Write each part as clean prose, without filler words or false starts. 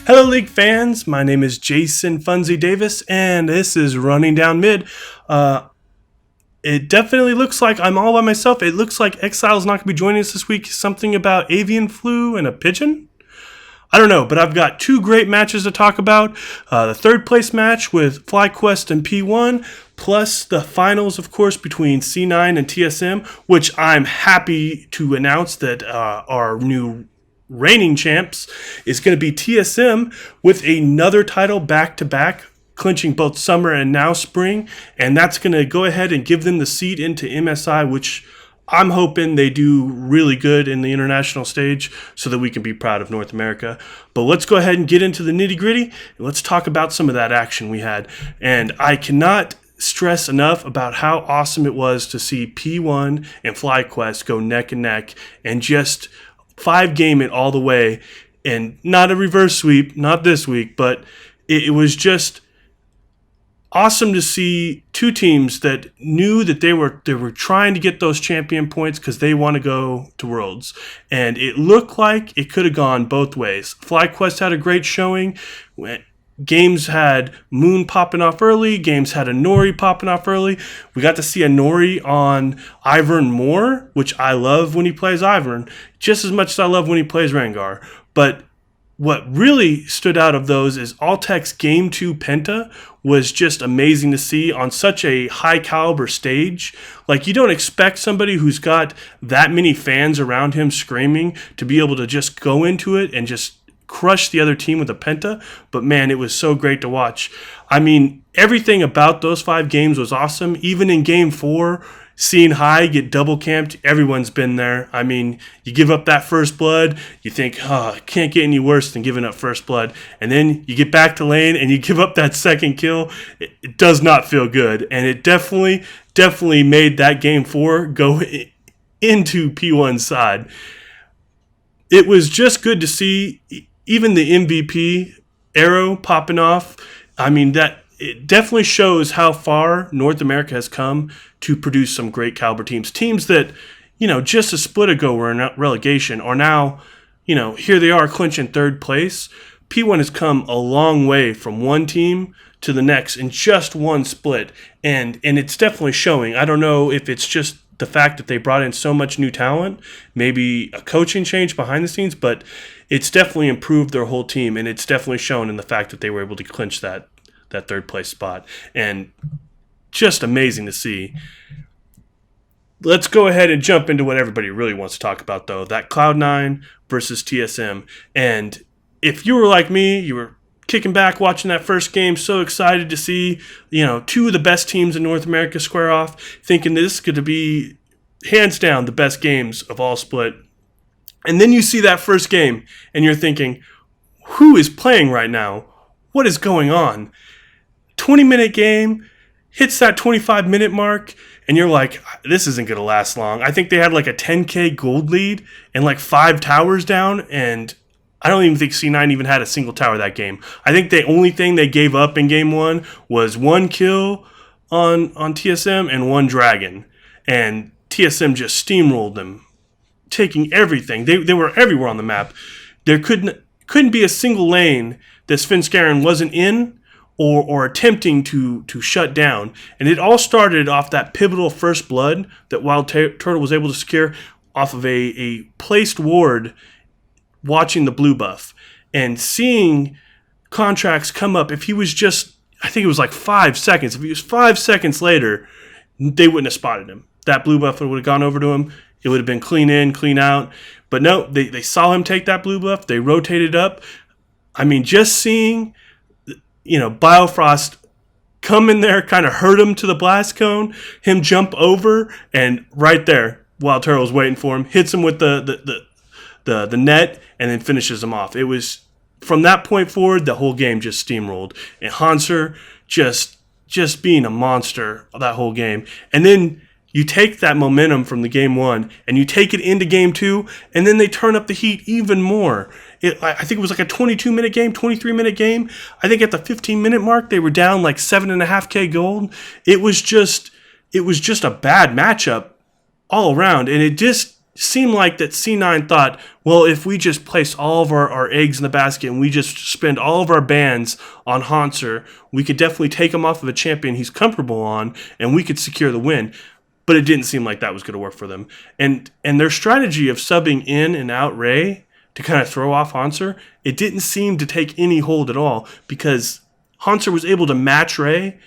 Hello, League fans. My name is Jason Funzy Davis, and this is Running Down Mid. It definitely looks like I'm all by myself. It looks like Exile's not going to be joining us this week. Something about avian flu and a pigeon? I don't know, but I've got two great matches to talk about. The third place match with FlyQuest and P1, plus the finals, of course, between C9 and TSM, which I'm happy to announce that our new reigning champs is going to be TSM with another title back-to-back, clinching both summer and now spring, and that's going to go ahead and give them the seat into MSI, which I'm hoping they do really good in the international stage so that we can be proud of North America. But let's go ahead and get into the nitty-gritty, and let's talk about some of that action we had. And I cannot stress enough about how awesome it was to see P1 and FlyQuest go neck and neck and just 5-game it all the way, and not a reverse sweep, not this week, but it was just awesome to see two teams that knew that they were trying to get those champion points because they want to go to Worlds, and it looked like it could have gone both ways. FlyQuest had a great showing. Games had Moon popping off early. Games had a Nori popping off early. We got to see a Nori on Ivern more, which I love when he plays Ivern, just as much as I love when he plays Rengar. But what really stood out of those is Altec's Game 2 Penta was just amazing to see on such a high caliber stage. Like, you don't expect somebody who's got that many fans around him screaming to be able to just go into it and just crush the other team with a penta, but man, it was so great to watch. I mean, everything about those 5 games was awesome. Even in Game 4, seeing High get double camped, everyone's been there. I mean, you give up that first blood, you think, oh, it can't get any worse than giving up first blood, and then you get back to lane and you give up that second kill. It does not feel good, and it definitely made that Game 4 go into P1's side. It was just good to see even the MVP arrow popping off. I mean, that it definitely shows how far North America has come to produce some great caliber teams. Teams that, just a split ago were in relegation, or now, here they are clinching third place. P1 has come a long way from one team to the next in just one split, and it's definitely showing. I don't know if it's just the fact that they brought in so much new talent, maybe a coaching change behind the scenes, but it's definitely improved their whole team, and it's definitely shown in the fact that they were able to clinch that third place spot, and just amazing to see. Let's go ahead and jump into what everybody really wants to talk about, though, that Cloud9 versus TSM. And if you were like me, you were kicking back watching that first game, so excited to see, two of the best teams in North America square off, thinking this is going to be hands down the best games of all split. And then you see that first game and you're thinking, who is playing right now? What is going on? 20-minute game, hits that 25-minute mark, and you're like, this isn't going to last long. I think they had like a 10K gold lead and like 5 towers down, and I don't even think C9 even had a single tower that game. I think the only thing they gave up in Game 1 was 1 kill on TSM and 1 dragon. And TSM just steamrolled them, taking everything. They were everywhere on the map. There couldn't be a single lane that Svenskeren wasn't in or attempting to shut down. And it all started off that pivotal first blood that Wild Turtle was able to secure off of a placed ward watching the blue buff and seeing contracts come up. If he was just, I think it was like 5 seconds. If he was 5 seconds later, they wouldn't have spotted him. That blue buff would have gone over to him. It would have been clean in, clean out. But no, they saw him take that blue buff. They rotated up. I mean, just seeing, Biofrost come in there, kind of hurt him to the blast cone, him jump over, and right there, Wild Turtle was waiting for him, hits him with the net, and then finishes him off. It was, from that point forward, the whole game just steamrolled. And Hanser just being a monster that whole game. And then you take that momentum from the Game 1 and you take it into Game 2, and then they turn up the heat even more. I think it was like a 22-minute game, 23-minute game. I think at the 15-minute mark, they were down like 7.5K gold. It was just a bad matchup all around, and it just seemed like that C9 thought, well, if we just place all of our eggs in the basket and we just spend all of our bans on Hanser, we could definitely take him off of a champion he's comfortable on, and we could secure the win. But it didn't seem like that was going to work for them. And their strategy of subbing in and out Ray to kind of throw off Hanser, it didn't seem to take any hold at all, because Hanser was able to match Ray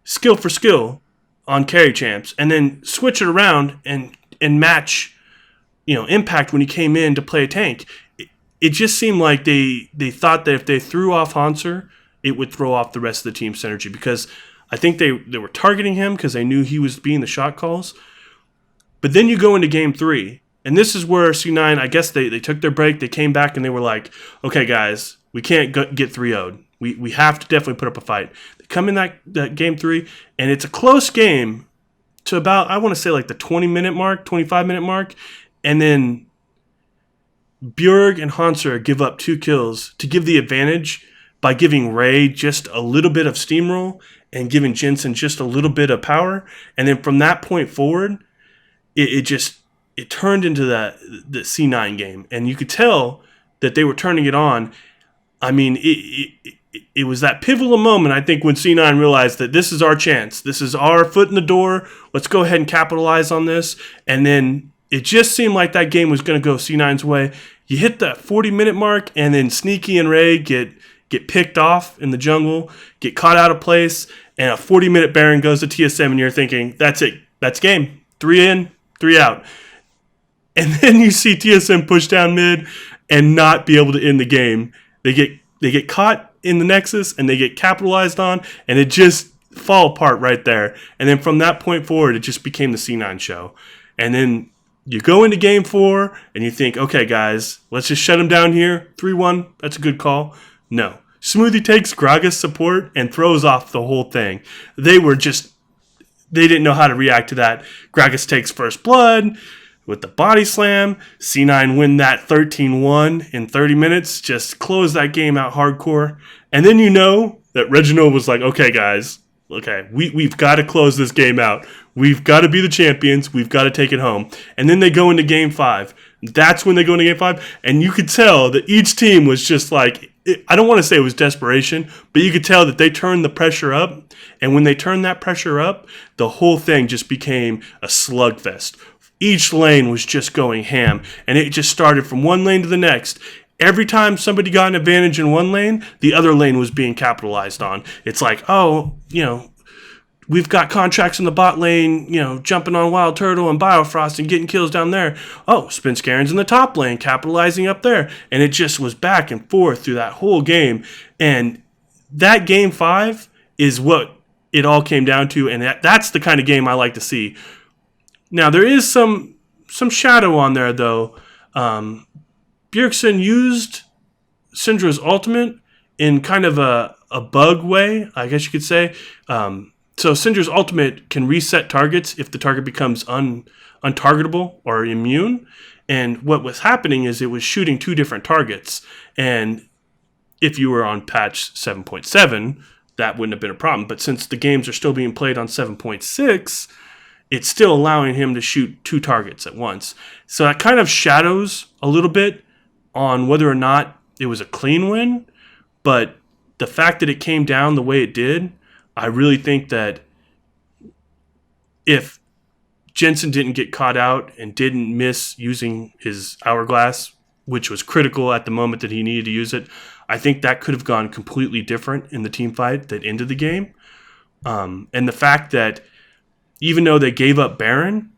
skill for skill on carry champs, and then switch it around and match, Impact when he came in to play a tank. It just seemed like they thought that if they threw off Hanser, it would throw off the rest of the team's synergy, because I think they were targeting him because they knew he was being the shot calls. But then you go into game 3, and this is where C9, I guess they took their break, they came back, and they were like, okay, guys, we can't get 3-0'd. We have to definitely put up a fight. They come in that game 3, and it's a close game to about, I want to say like the 20-minute mark, 25-minute mark, and then Bjerg and Hanser give up 2 kills to give the advantage by giving Ray just a little bit of steamroll and giving Jensen just a little bit of power. And then from that point forward, it turned into the C9 game. And you could tell that they were turning it on. I mean, it was that pivotal moment, I think, when C9 realized that this is our chance. This is our foot in the door. Let's go ahead and capitalize on this. And then it just seemed like that game was going to go C9's way. You hit that 40-minute mark, and then Sneaky and Ray get picked off in the jungle, get caught out of place, and a 40-minute Baron goes to TSM, and you're thinking, that's it. That's game. 3 in, 3 out. And then you see TSM push down mid and not be able to end the game. They get caught in the Nexus, and they get capitalized on, and it just fall apart right there. And then from that point forward, it just became the C9 show. And then you go into game 4, and you think, okay, guys, let's just shut them down here. 3-1, that's a good call. No. Smoothie takes Gragas support and throws off the whole thing. They didn't know how to react to that. Gragas takes first blood with the body slam. C9 win that 13-1 in 30 minutes. Just close that game out hardcore. And then you know that Reginald was like, okay, guys, okay, we've got to close this game out. We've got to be the champions. We've got to take it home. And then they go into game 5. That's when they go into game 5. And you could tell that each team was just like, I don't want to say it was desperation, but you could tell that they turned the pressure up. And when they turned that pressure up, the whole thing just became a slugfest. Each lane was just going ham. And it just started from one lane to the next. Every time somebody got an advantage in one lane, the other lane was being capitalized on. It's like, we've got contracts in the bot lane, jumping on Wild Turtle and Biofrost and getting kills down there. Oh, Spinscaren's in the top lane, capitalizing up there. And it just was back and forth through that whole game. And that game 5 is what it all came down to. And that's the kind of game I like to see. Now, there is some shadow on there, though. Bjergsen used Syndra's ultimate in kind of a bug way, I guess you could say. So Syndra's ultimate can reset targets if the target becomes untargetable or immune. And what was happening is it was shooting 2 different targets. And if you were on patch 7.7, that wouldn't have been a problem. But since the games are still being played on 7.6, it's still allowing him to shoot 2 targets at once. So that kind of shadows a little bit on whether or not it was a clean win. But the fact that it came down the way it did, I really think that if Jensen didn't get caught out and didn't miss using his hourglass, which was critical at the moment that he needed to use it, I think that could have gone completely different in the team fight that ended the game. And the fact that even though they gave up Baron,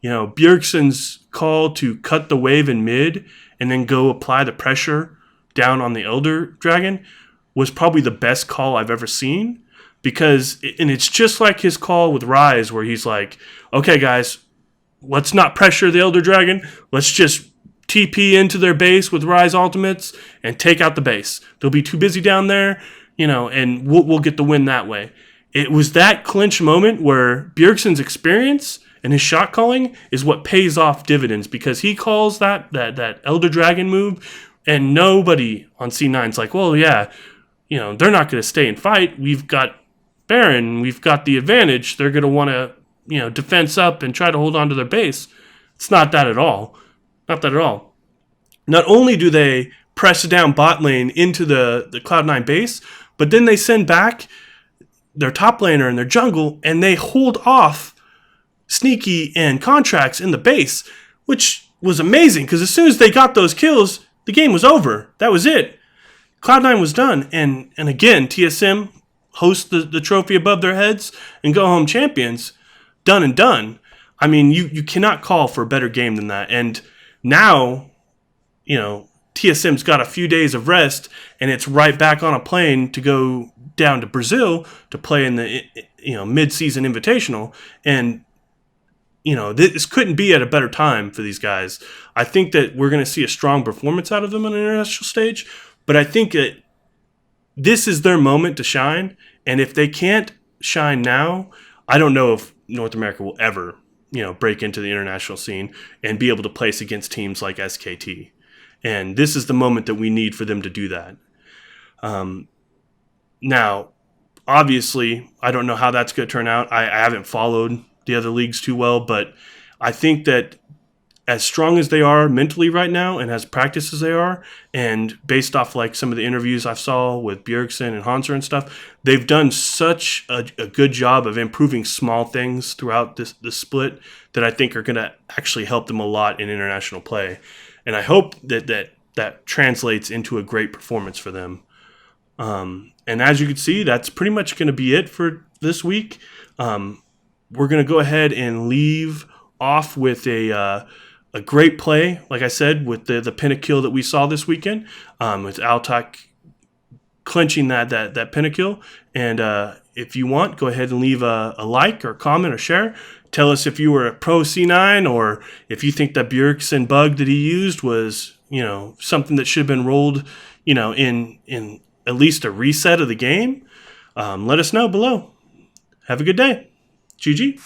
Bjergsen's call to cut the wave in mid and then go apply the pressure down on the Elder Dragon was probably the best call I've ever seen. And it's just like his call with Ryze, where he's like, okay, guys, let's not pressure the Elder Dragon. Let's just TP into their base with Ryze ultimates and take out the base. They'll be too busy down there, and we'll get the win that way. It was that clinch moment where Bjergsen's experience and his shot calling is what pays off dividends, because he calls that Elder Dragon move, and nobody on C9's like, well, yeah, they're not going to stay and fight. We've got Baron, we've got the advantage. They're going to want to, defense up and try to hold on to their base. It's not that at all. Not that at all. Not only do they press down bot lane into the Cloud9 base, but then they send back their top laner and their jungle, and they hold off Sneaky and Contracts in the base, which was amazing, because as soon as they got those kills, the game was over. That was it. Cloud9 was done. And again, TSM host the trophy above their heads and go home champions. Done and done. I mean, you cannot call for a better game than that. And now, TSM's got a few days of rest, and it's right back on a plane to go down to Brazil to play in the mid-season invitational. And this couldn't be at a better time for these guys. I think that we're going to see a strong performance out of them on an international stage, but I think that this is their moment to shine. And if they can't shine now, I don't know if North America will ever, break into the international scene and be able to place against teams like SKT. And this is the moment that we need for them to do that. Now, obviously, I don't know how that's going to turn out. I haven't followed the other leagues too well, but I think that as strong as they are mentally right now and as practiced as they are, and based off like some of the interviews I saw with Bjergsen and Hanser and stuff, they've done such a good job of improving small things throughout this split that I think are going to actually help them a lot in international play. And I hope that translates into a great performance for them. And as you can see, that's pretty much going to be it for this week. We're going to go ahead and leave off with a great play, like I said, with the pentakill that we saw this weekend, with Altak clinching that pentakill. And if you want, go ahead and leave a like or comment or share. Tell us if you were a pro C9, or if you think that Bjergsen bug that he used was, something that should have been rolled, in at least a reset of the game. Let us know below. Have a good day. GG.